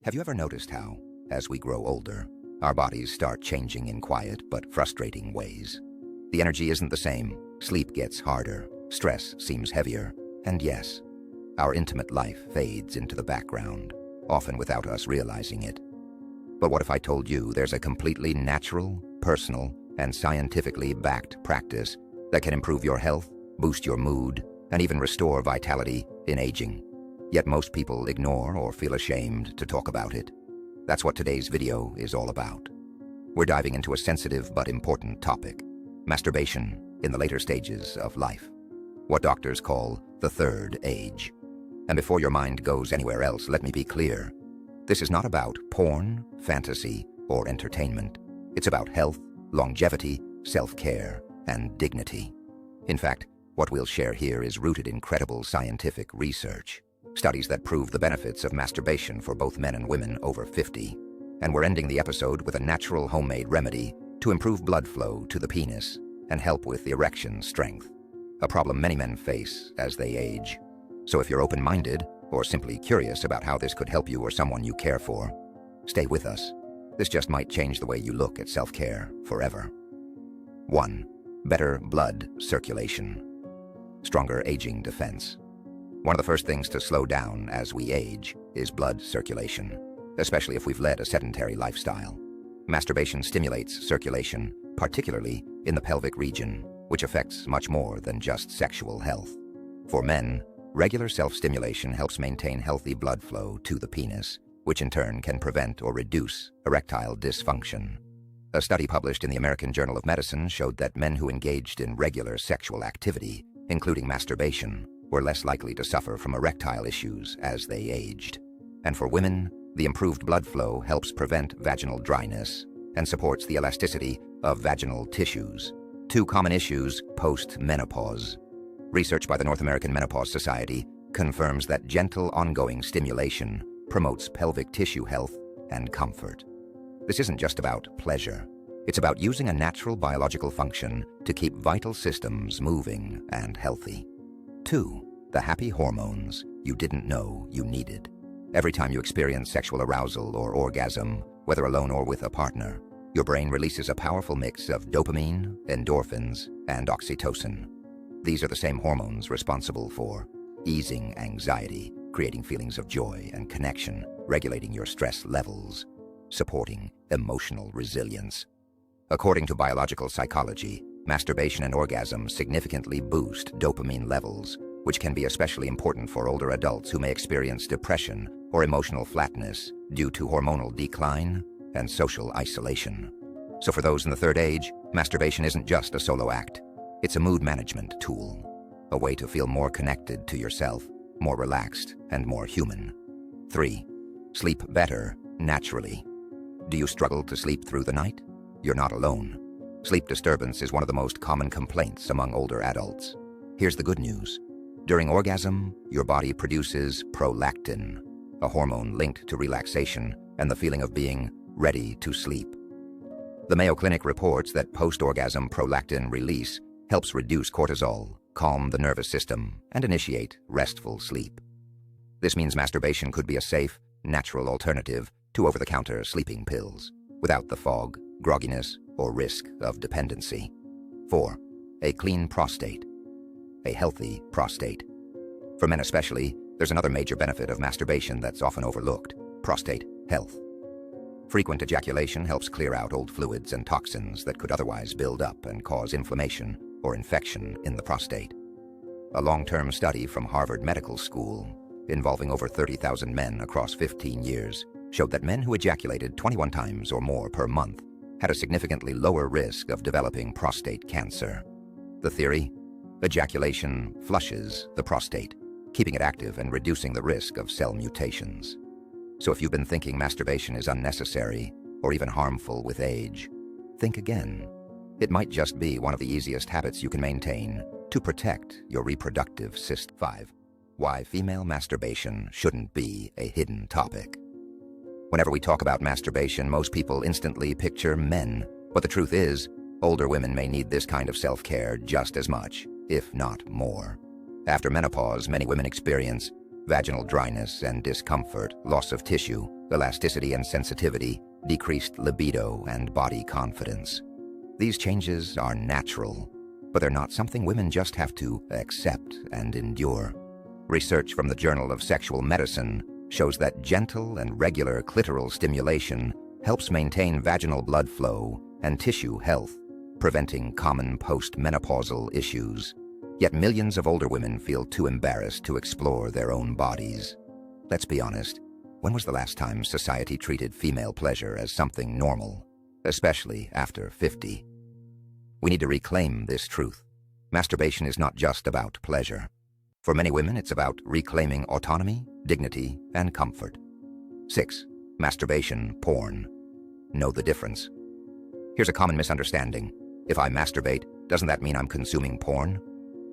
Have you ever noticed how, as we grow older, our bodies start changing in quiet but frustrating ways? The energy isn't the same, sleep gets harder, stress seems heavier, and yes, our intimate life fades into the background, often without us realizing it. But what if I told you there's a completely natural, personal, and scientifically backed practice that can improve your health, boost your mood, and even restore vitality in aging? Yet most people ignore or feel ashamed to talk about it. That's what today's video is all about. We're diving into a sensitive but important topic: masturbation in the later stages of life, what doctors call the third age. And before your mind goes anywhere else, let me be clear. This is not about porn, fantasy, or entertainment. It's about health, longevity, self-care, and dignity. In fact, what we'll share here is rooted in credible scientific research, studies that prove the benefits of masturbation for both men and women over 50. And we're ending the episode with a natural homemade remedy to improve blood flow to the penis and help with erection strength, a problem many men face as they age. So if you're open-minded or simply curious about how this could help you or someone you care for, stay with us. This just might change the way you look at self-care forever. 1. Better blood circulation. Stronger aging defense. One of the first things to slow down as we age is blood circulation, especially if we've led a sedentary lifestyle. Masturbation stimulates circulation, particularly in the pelvic region, which affects much more than just sexual health. For men, regular self-stimulation helps maintain healthy blood flow to the penis, which in turn can prevent or reduce erectile dysfunction. A study published in the American Journal of Medicine showed that men who engaged in regular sexual activity, including masturbation, were less likely to suffer from erectile issues as they aged. And for women, the improved blood flow helps prevent vaginal dryness and supports the elasticity of vaginal tissues, two common issues post-menopause. Research by the North American Menopause Society confirms that gentle ongoing stimulation promotes pelvic tissue health and comfort. This isn't just about pleasure. It's about using a natural biological function to keep vital systems moving and healthy. 2. The happy hormones you didn't know you needed. Every time you experience sexual arousal or orgasm, whether alone or with a partner, your brain releases a powerful mix of dopamine, endorphins, and oxytocin. These are the same hormones responsible for easing anxiety, creating feelings of joy and connection, regulating your stress levels, supporting emotional resilience. According to biological psychology, masturbation and orgasm significantly boost dopamine levels, which can be especially important for older adults who may experience depression or emotional flatness due to hormonal decline and social isolation. So for those in the third age, masturbation isn't just a solo act. It's a mood management tool, a way to feel more connected to yourself, more relaxed, and more human. 3. Sleep better naturally. Do you struggle to sleep through the night? You're not alone. Sleep disturbance is one of the most common complaints among older adults. Here's the good news. During orgasm, your body produces prolactin, a hormone linked to relaxation and the feeling of being ready to sleep. The Mayo Clinic reports that post-orgasm prolactin release helps reduce cortisol, calm the nervous system, and initiate restful sleep. This means masturbation could be a safe, natural alternative to over-the-counter sleeping pills, without the fog, grogginess, or risk of dependency. 4. A clean prostate. A healthy prostate. For men especially, there's another major benefit of masturbation that's often overlooked: prostate health. Frequent ejaculation helps clear out old fluids and toxins that could otherwise build up and cause inflammation or infection in the prostate. A long-term study from Harvard Medical School, involving over 30,000 men across 15 years, showed that men who ejaculated 21 times or more per month had a significantly lower risk of developing prostate cancer. The theory? Ejaculation flushes the prostate, keeping it active and reducing the risk of cell mutations. So if you've been thinking masturbation is unnecessary or even harmful with age, think again. It might just be one of the easiest habits you can maintain to protect your reproductive system. 5. Why female masturbation shouldn't be a hidden topic. Whenever we talk about masturbation, most people instantly picture men, but the truth is, older women may need this kind of self-care just as much, if not more. After menopause, many women experience vaginal dryness and discomfort, loss of tissue, elasticity and sensitivity, decreased libido, and body confidence. These changes are natural, but they're not something women just have to accept and endure. Research from the Journal of Sexual Medicine shows that gentle and regular clitoral stimulation helps maintain vaginal blood flow and tissue health, preventing common post-menopausal issues. Yet millions of older women feel too embarrassed to explore their own bodies. Let's be honest, when was the last time society treated female pleasure as something normal, especially after 50? We need to reclaim this truth. Masturbation is not just about pleasure. For many women, it's about reclaiming autonomy, dignity, and comfort. 6. Masturbation porn. Know the difference. Here's a common misunderstanding. If I masturbate, doesn't that mean I'm consuming porn?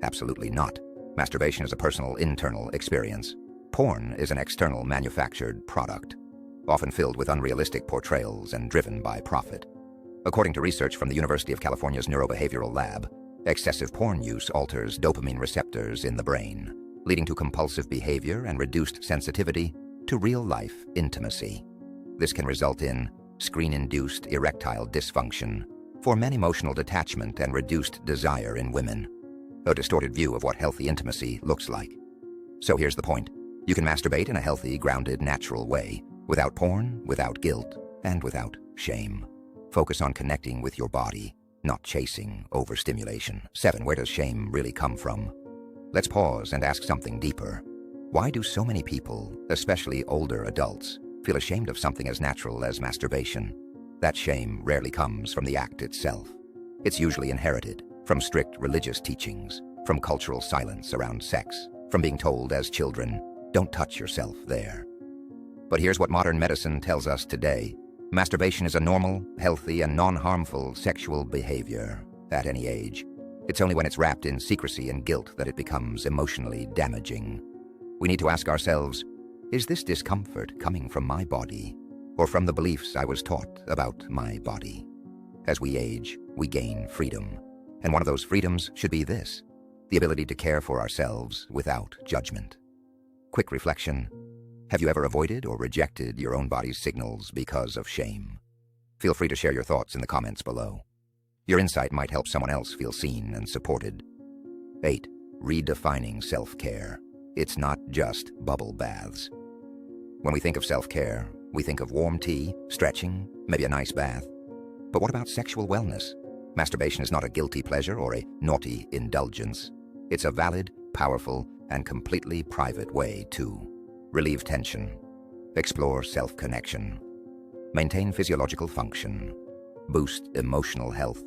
Absolutely not. Masturbation is a personal, internal experience. Porn is an external, manufactured product, often filled with unrealistic portrayals and driven by profit. According to research from the University of California's Neurobehavioral Lab, excessive porn use alters dopamine receptors in the brain, leading to compulsive behavior and reduced sensitivity to real-life intimacy. This can result in screen-induced erectile dysfunction, for men emotional detachment and reduced desire in women, a distorted view of what healthy intimacy looks like. So here's the point. You can masturbate in a healthy, grounded, natural way, without porn, without guilt, and without shame. Focus on connecting with your body, not chasing overstimulation. 7. Where does shame really come from? Let's pause and ask something deeper. Why do so many people, especially older adults, feel ashamed of something as natural as masturbation? That shame rarely comes from the act itself. It's usually inherited from strict religious teachings, from cultural silence around sex, from being told as children, don't touch yourself there. But here's what modern medicine tells us today. Masturbation is a normal, healthy, and non-harmful sexual behavior at any age. It's only when it's wrapped in secrecy and guilt that it becomes emotionally damaging. We need to ask ourselves, is this discomfort coming from my body or from the beliefs I was taught about my body? As we age, we gain freedom. And one of those freedoms should be this: the ability to care for ourselves without judgment. Quick reflection. Have you ever avoided or rejected your own body's signals because of shame? Feel free to share your thoughts in the comments below. Your insight might help someone else feel seen and supported. 8. Redefining self-care. It's not just bubble baths. When we think of self-care, we think of warm tea, stretching, maybe a nice bath. But what about sexual wellness? Masturbation is not a guilty pleasure or a naughty indulgence. It's a valid, powerful, and completely private way to relieve tension, explore self-connection, maintain physiological function, boost emotional health.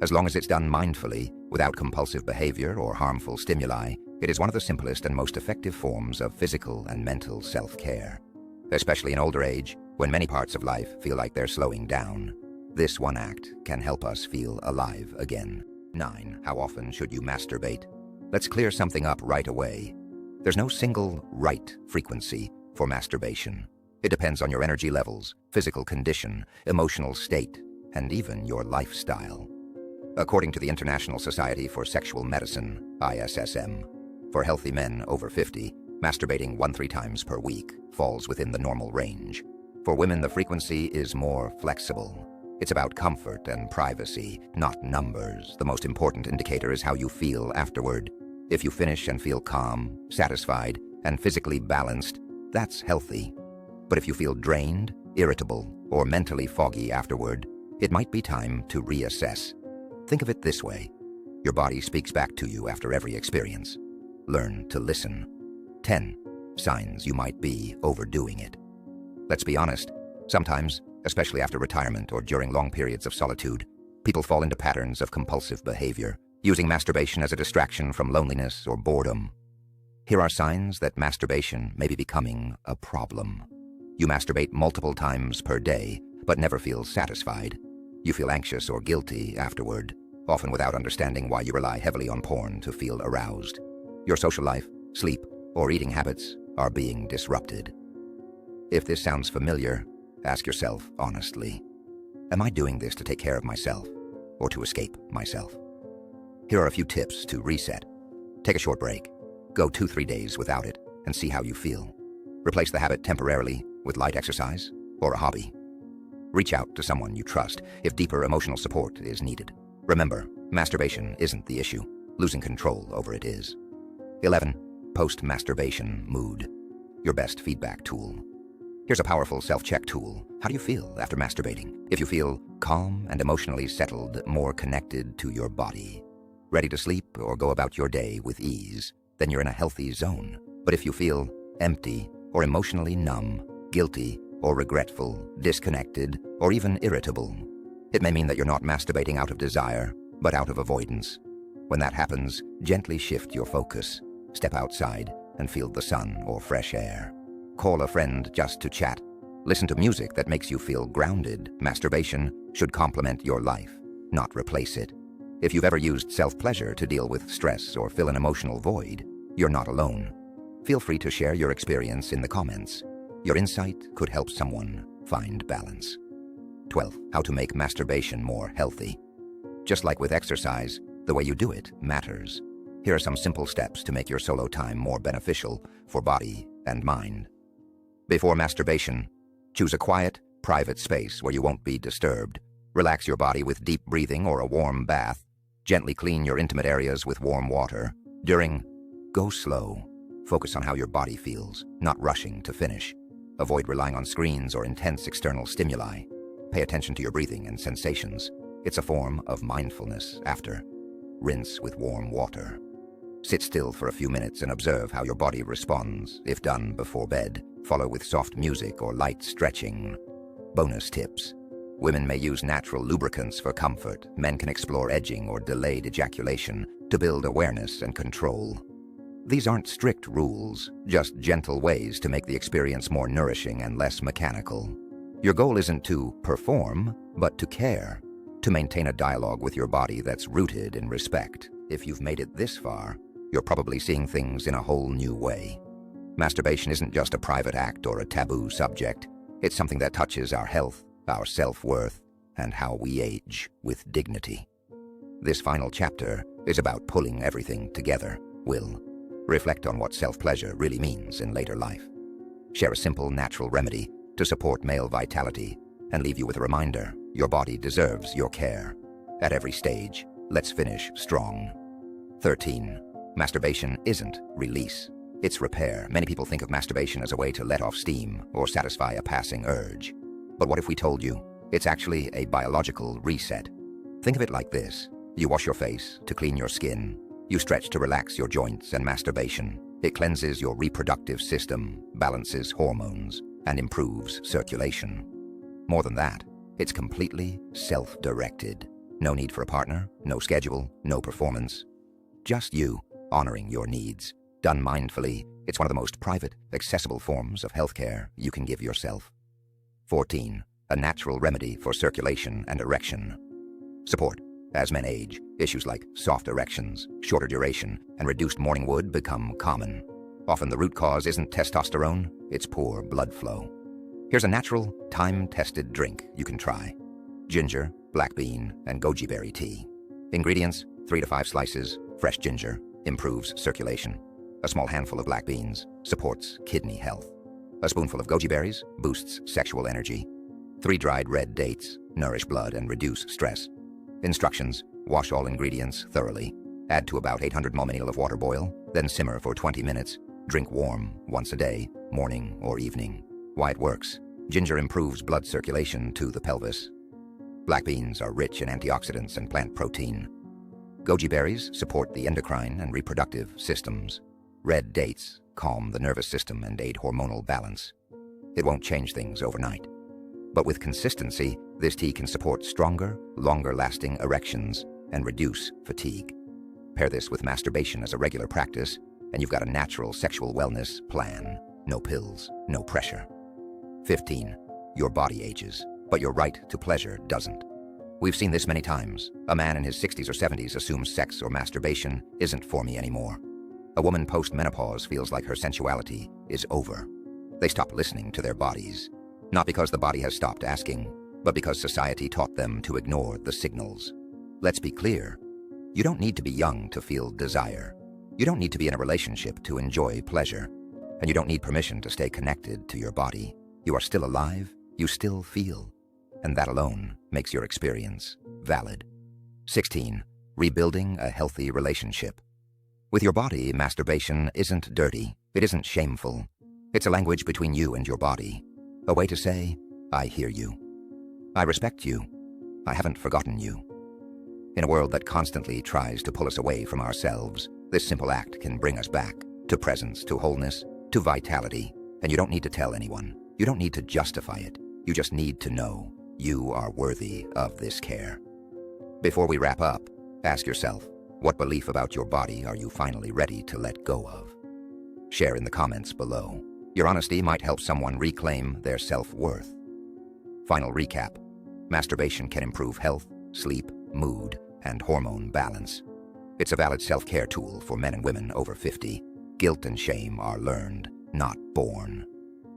As long as it's done mindfully, without compulsive behavior or harmful stimuli, it is one of the simplest and most effective forms of physical and mental self-care. Especially in older age, when many parts of life feel like they're slowing down, this one act can help us feel alive again. 9. How often should you masturbate? Let's clear something up right away. There's no single right frequency for masturbation. It depends on your energy levels, physical condition, emotional state, and even your lifestyle. According to the International Society for Sexual Medicine, ISSM, for healthy men over 50, masturbating 1-3 times per week falls within the normal range. For women, the frequency is more flexible. It's about comfort and privacy, not numbers. The most important indicator is how you feel afterward. If you finish and feel calm, satisfied, and physically balanced, that's healthy. But if you feel drained, irritable, or mentally foggy afterward, it might be time to reassess. Think of it this way. Your body speaks back to you after every experience. Learn to listen. 10. Signs you might be overdoing it. Let's be honest. Sometimes, especially after retirement or during long periods of solitude, people fall into patterns of compulsive behavior, using masturbation as a distraction from loneliness or boredom. Here are signs that masturbation may be becoming a problem. You masturbate multiple times per day, but never feel satisfied. You feel anxious or guilty afterward, often without understanding why you rely heavily on porn to feel aroused. Your social life, sleep, or eating habits are being disrupted. If this sounds familiar, ask yourself honestly, am I doing this to take care of myself or to escape myself? Here are a few tips to reset. Take a short break. Go 2-3 days without it. and see how you feel. Replace the habit temporarily with light exercise or a hobby. Reach out to someone you trust if deeper emotional support is needed. Remember, masturbation isn't the issue. Losing control over it is. 11. Post-masturbation mood. Your best feedback tool. Here's a powerful self-check tool. How do you feel after masturbating? If you feel calm and emotionally settled, more connected to your body, ready to sleep or go about your day with ease, then you're in a healthy zone. But if you feel empty or emotionally numb, guilty or regretful, disconnected, or even irritable, it may mean that you're not masturbating out of desire, but out of avoidance. When that happens, gently shift your focus. Step outside and feel the sun or fresh air. Call a friend just to chat. Listen to music that makes you feel grounded. Masturbation should complement your life, not replace it. If you've ever used self-pleasure to deal with stress or fill an emotional void, you're not alone. Feel free to share your experience in the comments. Your insight could help someone find balance. 12. How to make masturbation more healthy. Just like with exercise, the way you do it matters. Here are some simple steps to make your solo time more beneficial for body and mind. Before masturbation, choose a quiet, private space where you won't be disturbed. Relax your body with deep breathing or a warm bath. Gently clean your intimate areas with warm water. During, go slow. Focus on how your body feels, not rushing to finish. Avoid relying on screens or intense external stimuli. Pay attention to your breathing and sensations. It's a form of mindfulness. After, rinse with warm water. Sit still for a few minutes and observe how your body responds. If done before bed, follow with soft music or light stretching. Bonus tips. Women may use natural lubricants for comfort. Men can explore edging or delayed ejaculation to build awareness and control. These aren't strict rules, just gentle ways to make the experience more nourishing and less mechanical. Your goal isn't to perform, but to care, to maintain a dialogue with your body that's rooted in respect. If you've made it this far, you're probably seeing things in a whole new way. Masturbation isn't just a private act or a taboo subject. It's something that touches our health, our self-worth, and how we age with dignity. This final chapter is about pulling everything together. We'll reflect on what self-pleasure really means in later life. Share a simple, natural remedy to support male vitality and leave you with a reminder your body deserves your care. At every stage, let's finish strong. 13. Masturbation isn't release. It's repair. Many people think of masturbation as a way to let off steam or satisfy a passing urge. But what if we told you it's actually a biological reset? Think of it like this. You wash your face to clean your skin. You stretch to relax your joints, and masturbation. It cleanses your reproductive system, balances hormones, and improves circulation. More than that, it's completely self-directed. No need for a partner, no schedule, no performance. Just you, honoring your needs. Done mindfully, it's one of the most private, accessible forms of healthcare you can give yourself. 14. A natural remedy for circulation and erection. Support. As men age, issues like soft erections, shorter duration, and reduced morning wood become common. Often the root cause isn't testosterone, it's poor blood flow. Here's a natural, time-tested drink you can try. Ginger, black bean, and goji berry tea. Ingredients: 3 to 5 slices, fresh ginger, improves circulation. A small handful of black beans, supports kidney health. A spoonful of goji berries, boosts sexual energy. 3 dried red dates, nourish blood and reduce stress. Instructions: wash all ingredients thoroughly. Add to about 800 ml of water, boil, then simmer for 20 minutes. Drink warm, once a day, morning or evening. Why it works: ginger improves blood circulation to the pelvis. Black beans are rich in antioxidants and plant protein. Goji berries support the endocrine and reproductive systems. Red dates calm the nervous system and aid hormonal balance. It won't change things overnight. But with consistency, this tea can support stronger, longer-lasting erections and reduce fatigue. Pair this with masturbation as a regular practice, and you've got a natural sexual wellness plan. No pills, no pressure. 15. Your body ages, but your right to pleasure doesn't. We've seen this many times. A man in his 60s or 70s assumes sex or masturbation isn't for me anymore. A woman post-menopause feels like her sensuality is over. They stop listening to their bodies. Not because the body has stopped asking, but because society taught them to ignore the signals. Let's be clear. You don't need to be young to feel desire. You don't need to be in a relationship to enjoy pleasure. And you don't need permission to stay connected to your body. You are still alive, you still feel. And that alone makes your experience valid. 16. Rebuilding a healthy relationship. With your body, masturbation isn't dirty. It isn't shameful. It's a language between you and your body. A way to say, I hear you. I respect you. I haven't forgotten you. In a world that constantly tries to pull us away from ourselves, this simple act can bring us back to presence, to wholeness, to vitality. And you don't need to tell anyone. You don't need to justify it. You just need to know you are worthy of this care. Before we wrap up, ask yourself, what belief about your body are you finally ready to let go of? Share in the comments below. Your honesty might help someone reclaim their self-worth. Final recap. Masturbation can improve health, sleep, mood, and hormone balance. It's a valid self-care tool for men and women over 50. Guilt and shame are learned, not born.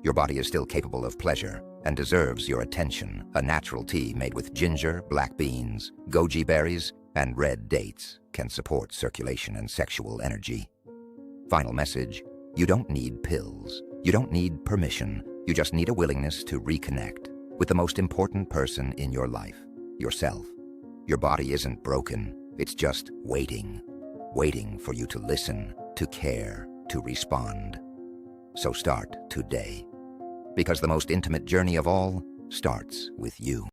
Your body is still capable of pleasure and deserves your attention. A natural tea made with ginger, black beans, goji berries, and red dates can support circulation and sexual energy. Final message, you don't need pills. You don't need permission. You just need a willingness to reconnect with the most important person in your life, yourself. Your body isn't broken. It's just waiting for you to listen, to care, to respond. So start today, because the most intimate journey of all starts with you.